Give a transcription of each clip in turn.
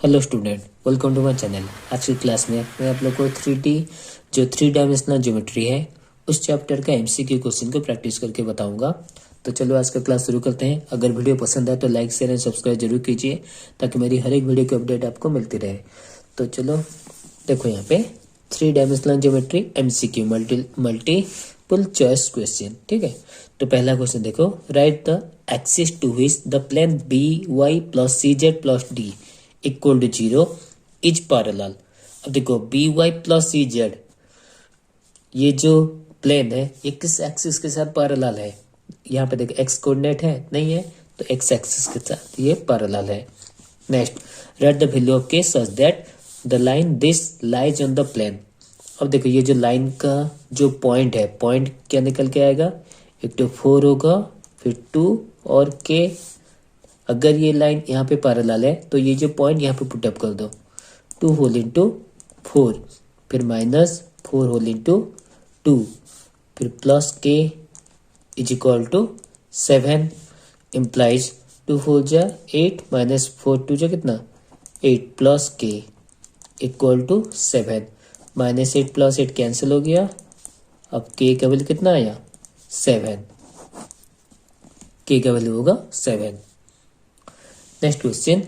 Hello student, welcome to my channel. आज की class में मैं आप लोग को 3D जो 3 डायमेंशनल ज्योमेट्री है उस चैप्टर का एमसीक्यू क्वेश्चन को प्रैक्टिस करके बताऊंगा। तो चलो आज का क्लास शुरू करते हैं। अगर वीडियो पसंद आए तो लाइक शेयर एंड सब्सक्राइब जरूर कीजिए ताकि मेरी हर एक वीडियो की अपडेट आपको मिलती रहे। तो चलो देखो यहाँ पे 3 dimensional geometry MCQ multiple choice question. ठीक है, तो पहला क्वेश्चन देखो, write the axis to which the plane b y plus c z plus d equal to 0 is parallel. अब देखो b y plus c z, ये जो प्लेन है ये किस एक्सिस के साथ पैरेलल है? यहाँ पे देखो एक्स कोऑर्डिनेट है नहीं है, तो एक्स एक्सिस के साथ ये पैरेलल है। Next, write the value of K such that the line this lies on the plane. अब देखो ये जो लाइन का जो पॉइंट है, पॉइंट क्या निकल के आएगा? एक तो 4 होगा, फिर 2 और के। अगर ये लाइन यहाँ पे पैरेलल है तो ये जो पॉइंट यहाँ पे पुटअप कर दो, 2 होल इंटू 4, फिर -4 होल इंटू 2, फिर प्लस के इज इक्वल टू 7 इम्प्लाइज 2 4 जा 8 -4 2 जा कितना 8 plus k equal to 7। -8 plus 8 cancel हो गया। अब के का वैल्यू कितना आया? 7। के का वैल्यू होगा 7। Next question,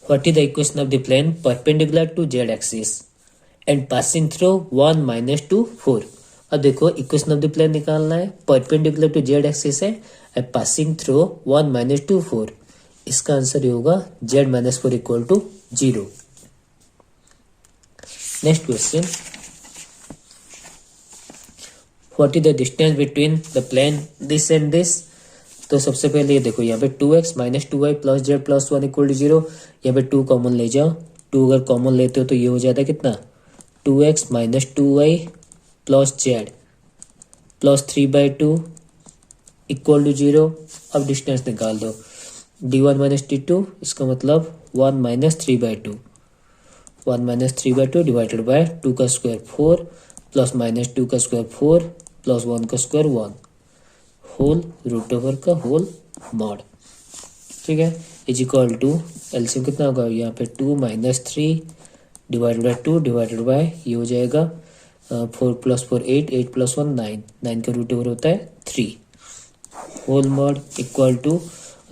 what is the equation of the plane perpendicular to z axis and passing through 1 -2 4? अब देखो इक्वेशन ऑफ द प्लेन निकालना है, परपेंडिकुलर टू जेड एक्सिस है एंड पासिंग थ्रू 1 -2 4। इसका आंसर ये होगा z -4 equal to 0। Next question, what is the distance between the plane this and this? तो सबसे पहले ये देखो यहाँ पे 2x - 2y plus z plus 1 equal to 0। यहाँ पे 2 कॉमन ले जाओ, 2 अगर कॉमन लेते हो तो ये हो जाता है कितना? 2x - 2y plus z plus 3/2 equal to 0। अब डिस्टेंस निकाल दो, d1 - d2, इसका मतलब 1 - 3/2, 1 - 3/2 डिवाइडेड बाय 2 का स्क्वायर 4 प्लस -2 का स्क्वायर 4 प्लस 1 का स्क्वायर 1 होल रूट ओवर का होल मॉड। ठीक है, इज इक्वल टू एलसीएम कितना होगा यहाँ पे? 2 - 3 डिवाइडेड बाय 2 डिवाइडेड बाय ये हो जाएगा 4 + 4 8 8 + 1 9 9 का रूट ओवर होता है 3 होल मॉड इक्वल टू,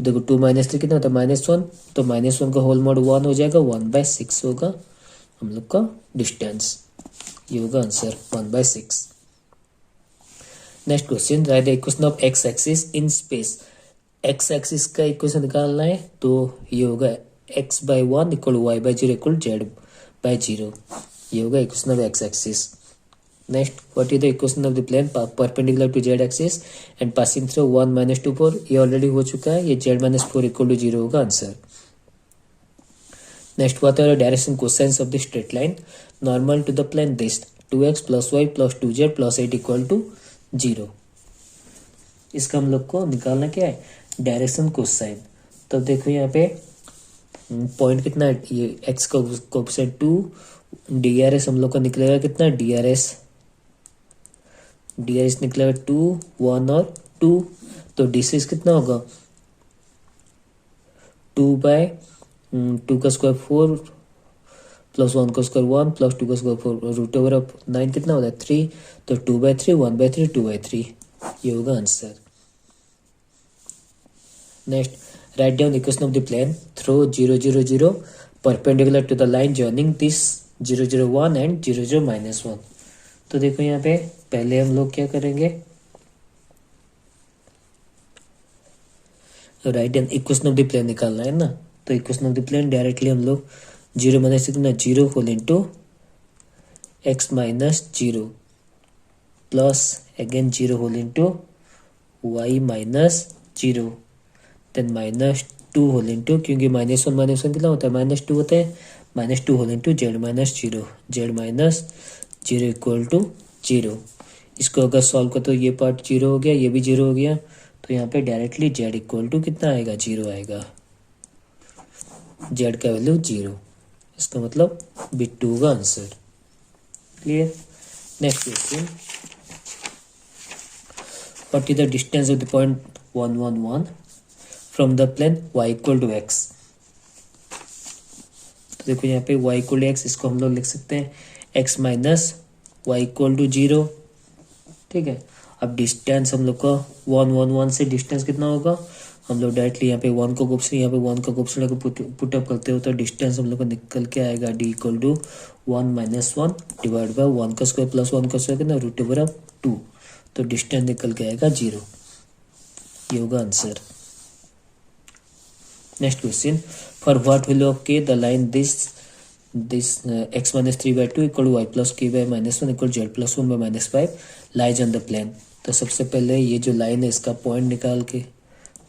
देखो 2 - 3 कितना होता है? -1, तो -1 का होल मॉड 1 हो जाएगा, 1/6 होगा हम लोग का डिस्टेंस। ये होगा answer 1/6। Next question, write the equation of x axis in space. X axis का इक्वेशन निकालना है तो ये होगा x/1 equal y/0 equal z/0। ये होगा equation of x axis. Next, what is the equation of the plane perpendicular to z axis and passing through 1 - 2 4। ये already हो चुका है, ये z - 4 इक्वल टू 0 होगा answer. Next, what are the direction cosines of the straight line normal to the plane this 2x + y + 2z + 8 equal to 0। इसका हम लोग को निकालना क्या है? Direction cosine. तब देखो यहाँ पे पॉइंट कितना है? ये एक्स का कोसाइन 2, डीआरएस हम लोग का निकलेगा कितना? डीआरएस निकलेगा 2 1 और 2, तो डिस्टेंस कितना होगा? 2/2 का स्क्वायर 4 प्लस 1 का स्क्वायर 1 प्लस 2 का स्क्वायर 4 रूट ओवर ऑफ 9 कितना होता है? 3, तो 2/3 1/3 2/3। ये होगा answer. Next, write down equation of the plane through 0 0 0 perpendicular to the line joining this 0 0 1 and 0 0 -1। तो देखो यहाँ पे पहले हम लोग क्या करेंगे? Write down equation of the plane निकालना है ना, तो equation of the plane directly हम लोग 0 - कितना 0 whole into x - 0 plus again 0 whole into y - 0 then -2 whole into, क्योंकि -1 कितना होता है? -2 होता है, -2 whole into z - 0 equal to 0। इसको अगर सॉल्व कर तो ये पार्ट 0 हो गया, ये भी 0 हो गया, तो यहाँ पे डायरेक्टली z इक्वल टू कितना आएगा? 0 आएगा। z का वैल्यू 0, इसका मतलब B2 का answer. Clear? Next question, what is the distance of the point 1 1 1 from the plane y equal to x? तो देखो यहाँ पे y इक्वल एक्स, इसको हम लोग लिख सकते हैं x minus y equal to 0। ठीक है, अब डिस्टेंस हम लोग का 1 1 1 से डिस्टेंस कितना होगा, हम लोग डायरेक्टली यहाँ पे 1 को ऑप्शन, यहाँ पे 1 का ऑप्शन लेकर पुटअप करते हो तो डिस्टेंस हम लोग का निकल के आएगा d equal to 1 minus 1 divide by 1 का स्क्वायर प्लस 1 का स्क्वायर कितना रूट ओवर ऑफ 2, तो डिस्टेंस निकल के आएगा 0। ये होगा answer. Next question, for what value of k the line this x minus 3/2 equal to y plus k by minus 1 equal z plus 1 by minus 5 lies on the plane. तो सबसे पहले ये जो लाइन है इसका पॉइंट निकाल के,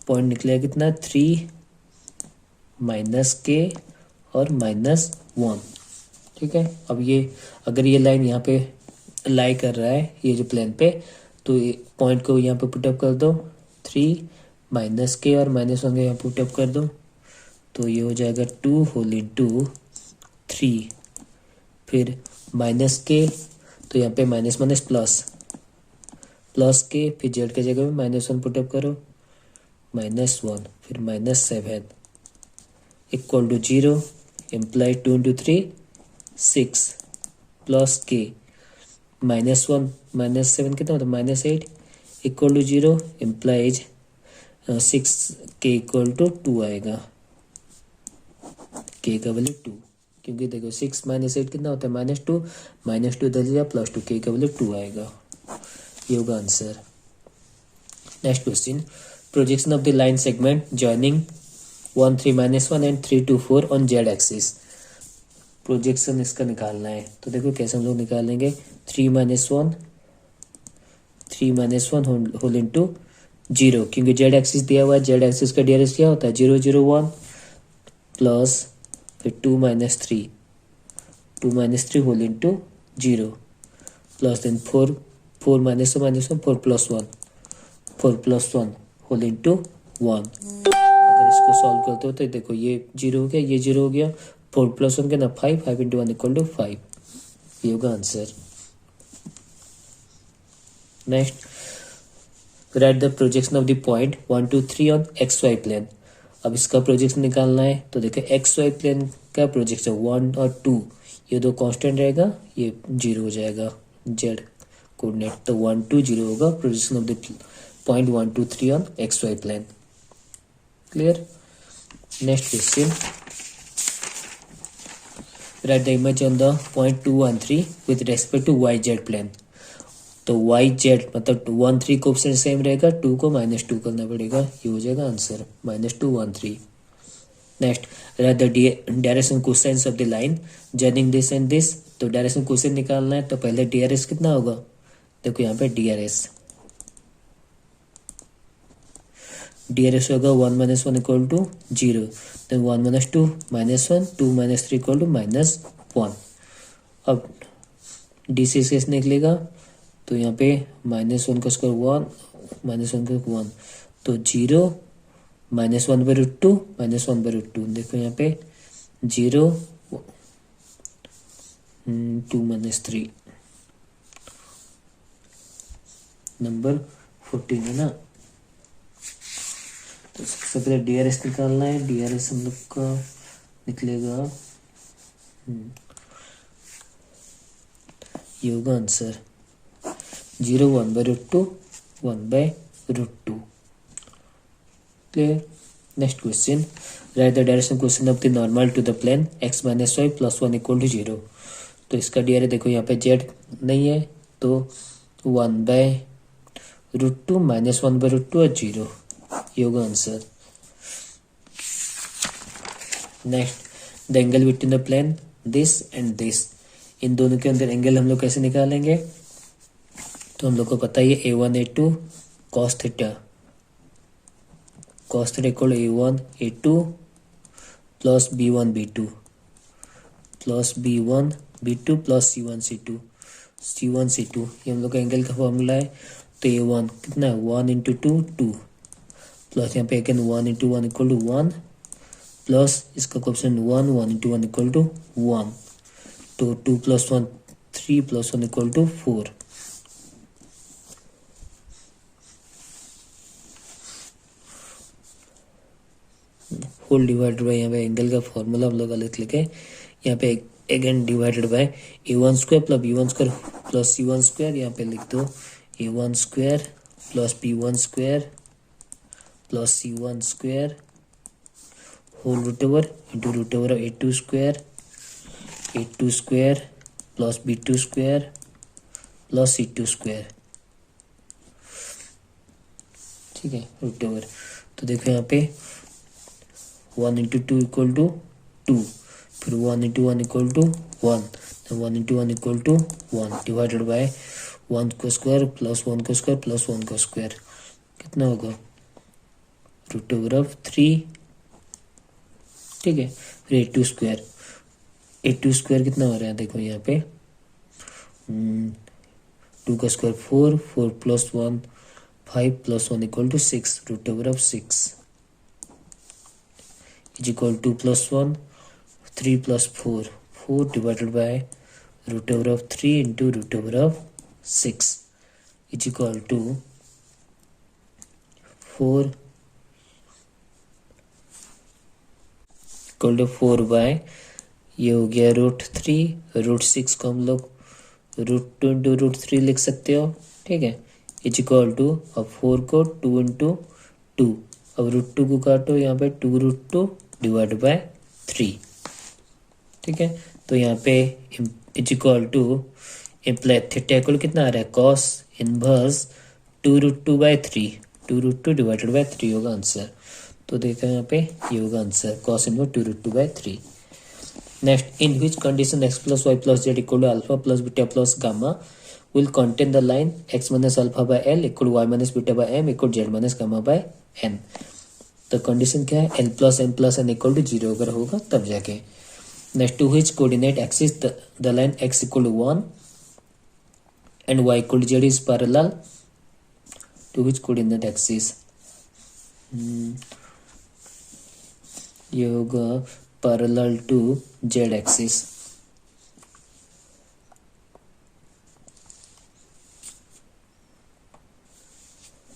point निकलेगा कितना 3 माइनस k और माइनस 1। ठीक है, अब ये अगर ये लाइन यहाँ पे लाई कर रहा है ये जो प्लेन पे, तो पॉइंट को यहाँ पे पुटअप कर दो, 3 माइनस k और माइनस 1 को यहाँ पुटअप कर दो, तो ये हो जाएगा 2 होल इंटू 3, फिर माइनस k, तो यहाँ पे माइनस माइनस प्लस k, फिर z के जगह में माइनस 1 पुटअप करो, माइनस 1, फिर minus 7 equal to 0, imply 2 into 3 6 plus k minus 1 minus 7 कितना होता है minus 8 equal to 0, implies 6k equal to 2 आएगा, k का वैल्यू 2, क्योंकि देखो 6 माइनस 8 कितना होता है -2, -2 इधर जा प्लस 2, k का वैल्यू 2 आएगा। ये होगा answer. Next question, projection of the line segment joining 1 3 -1 and 3 2 4 on z axis. Projection इसका निकालना है, तो देखो कैसे हम लोग निकालेंगे, 3 -1 होल इंटू 0, क्योंकि z एक्सिस दिया हुआ है, z एक्सिस का डियरेस्ट क्या होता है 0 0 1 प्लस फिर 2 -3 whole into 0 plus then 4 -1 4 plus 1 whole into 1। अगर इसको सॉल्व करते हो तो देखो ये 0 हो गया, ये 0 हो गया, 4 प्लस 1 कितना 5 इंटू 1 इक्वल टू 5। ये होगा answer. Next, write the projection of the point 1 2 3 on x y plane. अब इसका प्रोजेक्शन निकालना है, तो देखो एक्स वाई प्लेन का प्रोजेक्शन 1 और 2, ये दो कांस्टेंट रहेगा, ये 0 हो जाएगा जेड कोऑर्डिनेट, तो 1 2 0 होगा projection of the point 1 2 3 on x y plane. Clear. Next question, write the image on the point 2 1 3 with respect to y z plane. तो वाई जेड मतलब 1 3 को ऑप्शन सेम रहेगा, 2 को -2 करना पड़ेगा, ये हो जाएगा answer -2 1 3। Next, write the direction cosines of the line joining this and this. तो डायरेक्शन कोसाइन निकालना है, तो पहले डीआरएस कितना होगा, देखो यहाँ पे डीआरएस होगा 1 -1 equal to 0, then 1 -2 -1 2 -3 equal to -1। अब डी सी एस निकलेगा, तो यहाँ पे -1 का स्क्वायर 1 -1 का 1, तो 0 -1/√2 -1/√2। देखो यहाँ पे 0 2 -3 नंबर 14 है ना। तो सबसे पहले डीआरएस निकालना है, डीआरएस हम लोग का निकलेगा, ये होगा answer 0 1/√2 1/√2। Clear. Next question, write the direction question of the normal to the plane x - y + 1 equal to 0। तो इसका डीआरएस देखो यहाँ पे z नहीं है, तो 1/√2 -1/√2 और 0, ये होगा answer. Next, the angle between the plane this and this. इन दोनों के अंदर एंगल हम लोग कैसे निकालेंगे, तो हम लोग को पता ही है A1 A2 cos theta equal A1 A2 plus B1 B2 plus B1 B2 plus C1 C2, ये हम लोग का एंगल का फॉर्मूला है। तो A1 कितना है 1 इंटू 2 2 प्लस यहाँ पे again 1 into 1 equal to 1 plus इसका क्वेश्चन 1 इंटू 1 इक्वल टू 1, तो 2 + 1 3 + 1 equal to 4। Whole divided by यहाँ पे एंगल का फॉर्मूला हम लोग लिख लिखे यहाँ पे again divided by a1 square plus b1 square plus c1 square, यहाँ पे लिख दो a1 square plus b1 square plus c1 square whole root over into root over of a2 square plus b2 square plus c2 square, ठीक है, root over. तो देखो यहाँ पे 1 इंटू टू इक्वल टू 2, फिर 1 इंटू 1 इक्वल टू 1, तो 1 into 1 equal to 1 divided by 1 को square plus 1 को स्क्वायर प्लस 1 को स्क्वायर, कितना होगा रूट ओवर ऑफ 3, ठीक है। फिर a2 स्क्वायर कितना हो रहा है, देखो यहाँ पे 2 का square 4, 4 plus 1 5 plus 1 equal to 6, root over of 6 is equal to plus 1 3 plus 4 4 divided by root over of 3 into root over of 6 is equal to 4 equal to 4 by ये हो गया रूट 3, रूट 6 को हम लोग रूट 2 इंटू रूट 3 लिख सकते हो, ठीक है, इज इक्वल टू अब 4 को 2 इंटू 2, अब रूट 2 को काटो, यहाँ पे 2 रूट 2 डिवाइड बाय 3, ठीक है। तो यहाँ पे is equal to implies theta equal कितना आ रहा है cos inverse 2 root 2 by 3, 2 root 2 divided by 3 होगा आंसर। तो देखो यहाँ पे ये होगा answer cos inverse 2 root 2 by 3। Next, in which condition x plus y plus z equal to alpha plus beta plus gamma will contain the line x minus alpha by L equal to y minus beta by m equal to z minus gamma by n। तो condition क्या है, L plus m plus n equal to 0 अगर होगा तब जाके। Next, to which coordinate axis the line x equal to 1 and y equal to z is parallel to which coordinate axis, ये होगा parallel to z axis.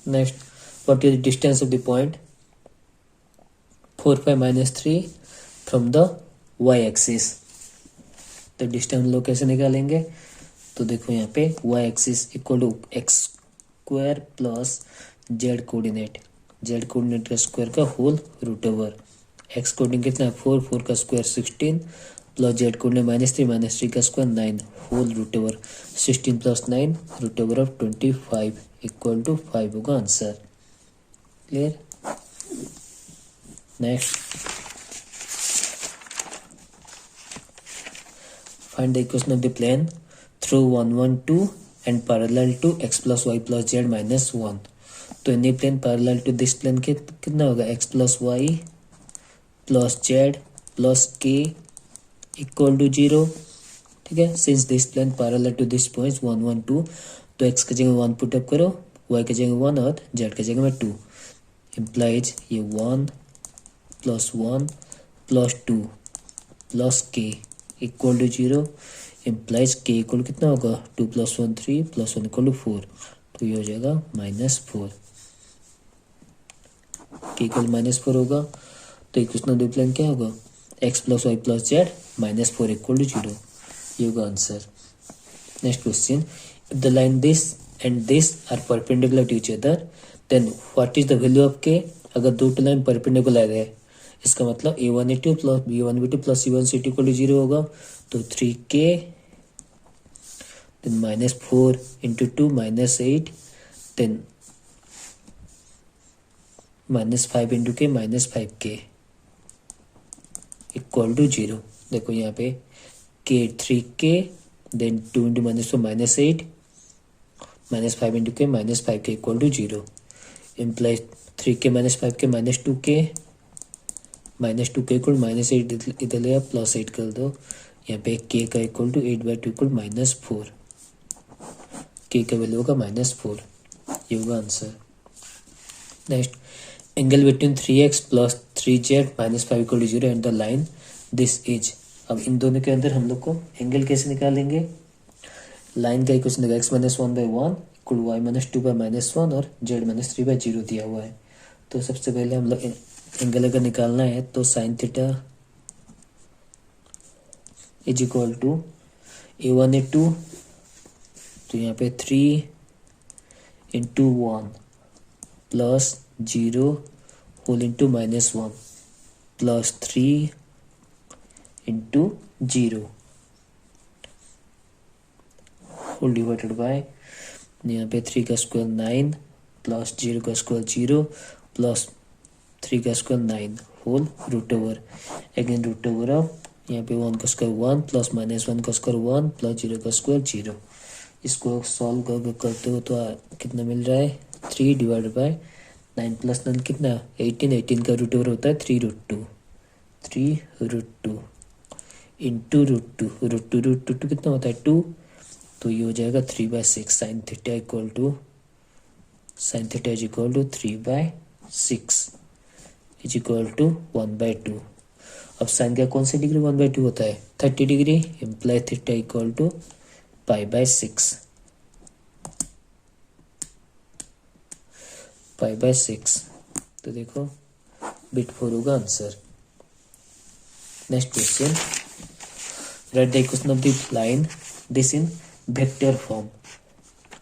Next, what is the distance of the point 4 5 minus 3 from the y axis। तो distance हम लोग कैसे निकालेंगे, तो देखो यहाँ पे y axis equal to x square plus z coordinate का स्क्वायर का whole root over, x coordinate कितना है 4, 4 का स्क्वायर 16 प्लस जेड कोऑर्डिनेट -3 का square 9 whole root over 16 plus 9 root over of 25 equal to 5 होगा answer. Clear. Next, find the equation of the plane through 1 1 2 and parallel to x plus y plus z minus 1। तो any plane parallel to this plane के कितना होगा x plus y plus z plus k equal to 0, ठीक है। Since this plane parallel to this point 1 1 2, तो x की जगह 1 put up करो, y की जगह 1 और z की जगह में 2, इम्प्लाइज ये 1 plus 1 plus 2 plus k equal to 0, implies के इक्वल कितना होगा 2 प्लस 1 3 प्लस 1 इक्वल टू 4, तो ये हो जाएगा -4, के इक्वल -4 होगा। तो इक्वेशन ऑफ द प्लेन क्या होगा x plus y plus z -4 equal to 0, ये होगा answer. Next question, if the line this and this are perpendicular to each other then what is the value of k। अगर दो line perpendicular है इसका मतलब a1a2 plus b1b2 plus c1c2 equal to 0 होगा, तो 3k then -4 into 2 -8 then -5 into k -5k equal to 0। देखो यहाँ पे k 3k then 2 into -4 -8 -5 into k -5k equal to 0, implies 3k -5k -2k -2k equal -8 इधर ले plus 8 कर दो, यहाँ पे k का इक्वल टू 8/2 इक्वल -4, k का वैल्यू होगा -4, ये होगा answer. Next, angle between 3x plus 3z -5 equal to 0 and the line this is. अब इन दोनों के अंदर हम लोग को एंगल कैसे निकालेंगे, लाइन का इक्वेशन देगा x -1/1 इक्वल y -2/-1 और z -3/0 दिया हुआ है। तो सबसे पहले हम लोग एंगल अगर निकालना है तो sine theta is equal to A1 A2, तो यहाँ पे 3 into 1 plus 0 whole into -1 plus 3 into 0 whole divided by, यहाँ पे 3 का स्क्वायर 9 प्लस 0 का स्क्वायर 0 प्लस 3 का square 9 whole root over, again root over of, यहाँ पे 1 का स्क्वायर 1 प्लस -1 का स्क्वायर 1 प्लस 0 का स्क्वायर 0। इसको सॉल्व करते हो तो कितना मिल रहा है 3 डिवाइड बाय 9 प्लस 9 कितना 18 का रूट ओवर होता है 3√2 इंटू √2 कितना होता है 2, तो ये हो जाएगा 3/6 sine theta equal to -3/6 is equal to 1/2। अब साइन का कौन सी डिग्री 1/2 होता है 30 degree, imply theta equal to π/6 तो देखो बिट 4 होगा answer. Next question, write the equation of the line this in vector form.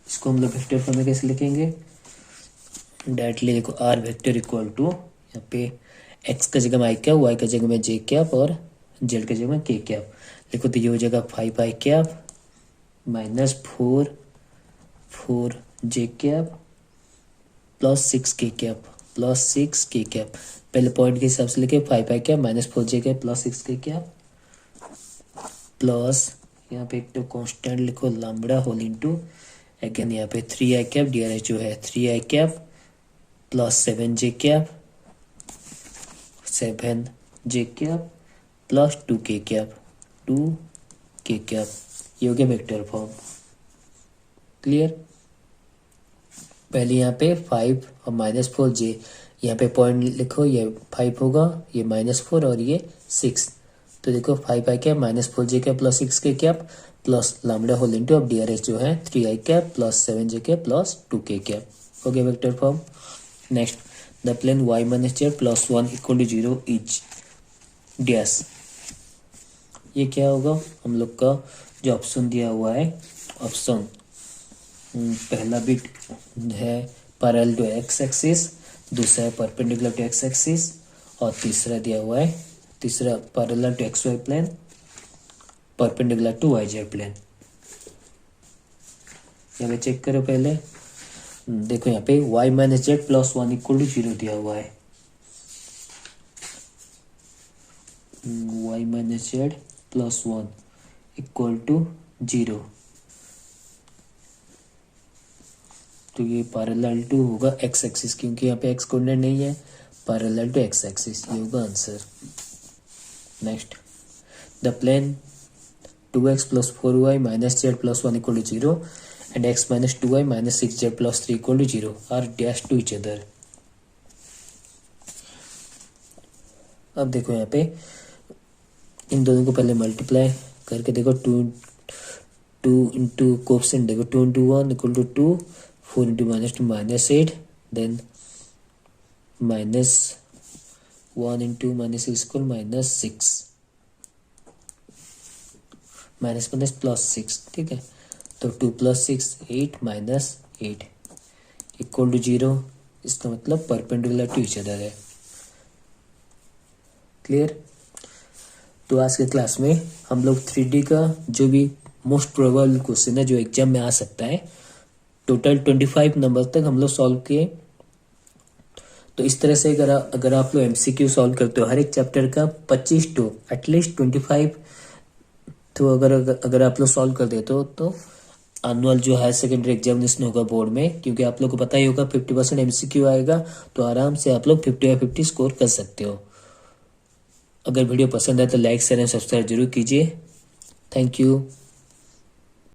इसको हम लोग वेक्टर फॉर्म में कैसे लिखेंगे, डायरेक्टली देखो आर वेक्टर इक्वल टू, यहाँ पे एक्स का जगह में आई कैप, वाई का जगह में जे कैप और जेड का जगह में के कैप लिखो, तो ये हो जाएगा 5 i cap minus 4 j cap plus 6 k cap पहले पॉइंट के हिसाब से लिखे 5 i cap minus 4 j cap plus 6 k cap plus यहाँ पे एक तो कांस्टेंट लिखो लैम्बडा होल इनटू, अगेन यहाँ पे 3 i कैप डी जो है 3 i cap plus 7 j cap plus 2 k cap ये हो गया वेक्टर फॉर्म। क्लियर, पहले यहाँ पे 5 और -4 जे, यहाँ पे पॉइंट लिखो, ये 5 होगा, ये -4 और ये 6, तो देखो 5 i cap minus 4 j cap plus 6 k cap plus lambda whole into, अब डी जो है 3 i cap plus 7 j cap plus 2 k cap हो गया vector form. Next, the plane y minus z plus 1 equal to 0 is dash. ये क्या होगा, हम लोग का जो ऑप्शन दिया हुआ है, ऑप्शन पहला बिट है पैरेलल टू एक्स एक्सिस, दूसरा है परपेंडिकुलर टू एक्स एक्सिस और तीसरा दिया हुआ है, तीसरा parallel to x y plane perpendicular to y z plane. यहाँ पे चेक करो पहले, देखो यहाँ पे y minus z plus 1 equal to 0 दिया हुआ है, y minus z plus 1 equal to 0, तो ये पैरेलल टू होगा एक्स एक्सिस, क्योंकि यहाँ पे एक्स कोऑर्डिनेट नहीं है, पैरेलल टू एक्स एक्सिस, ये होगा answer. Next, the plane 2x plus 4y minus z plus 1 equal to 0 and x minus 2y minus 6z plus 3 equal to 0 are dash to each other। अब देखो यहाँ पे इन दोनों को पहले मल्टीप्लाई करके देखो, 2 इंटू कोएफिशिएंट देखो, 2 into 1 equal to 2, 4 into -2 -8, then -1 into -6 equal -6 minus plus 6, ठीक है, तो 2 प्लस 6 8 माइनस 8 इक्वल टू 0, इसका मतलब परपेंडिकुलर टू ईच अदर है। क्लियर, तो आज के क्लास में हम लोग 3D का जो भी मोस्ट प्रोबेबल क्वेश्चन है जो एग्जाम में आ सकता है, टोटल 25 नंबर तक हम लोग सॉल्व किए। तो इस तरह से अगर आप लोग MCQ सॉल्व करते हो हर एक चैप्टर का 25 टू एटलीस्ट 25, तो अगर आप लोग सॉल्व कर देते हो तो एनुअल जो हायर सेकेंडरी एग्जामिनेशन होगा बोर्ड में, क्योंकि आप लोग को पता ही होगा 50% MCQ आएगा, तो आराम से आप लोग 50/50 स्कोर कर सकते हो। अगर वीडियो पसंद आए तो लाइक शेयर एंड सब्सक्राइब जरूर कीजिए। Thank you.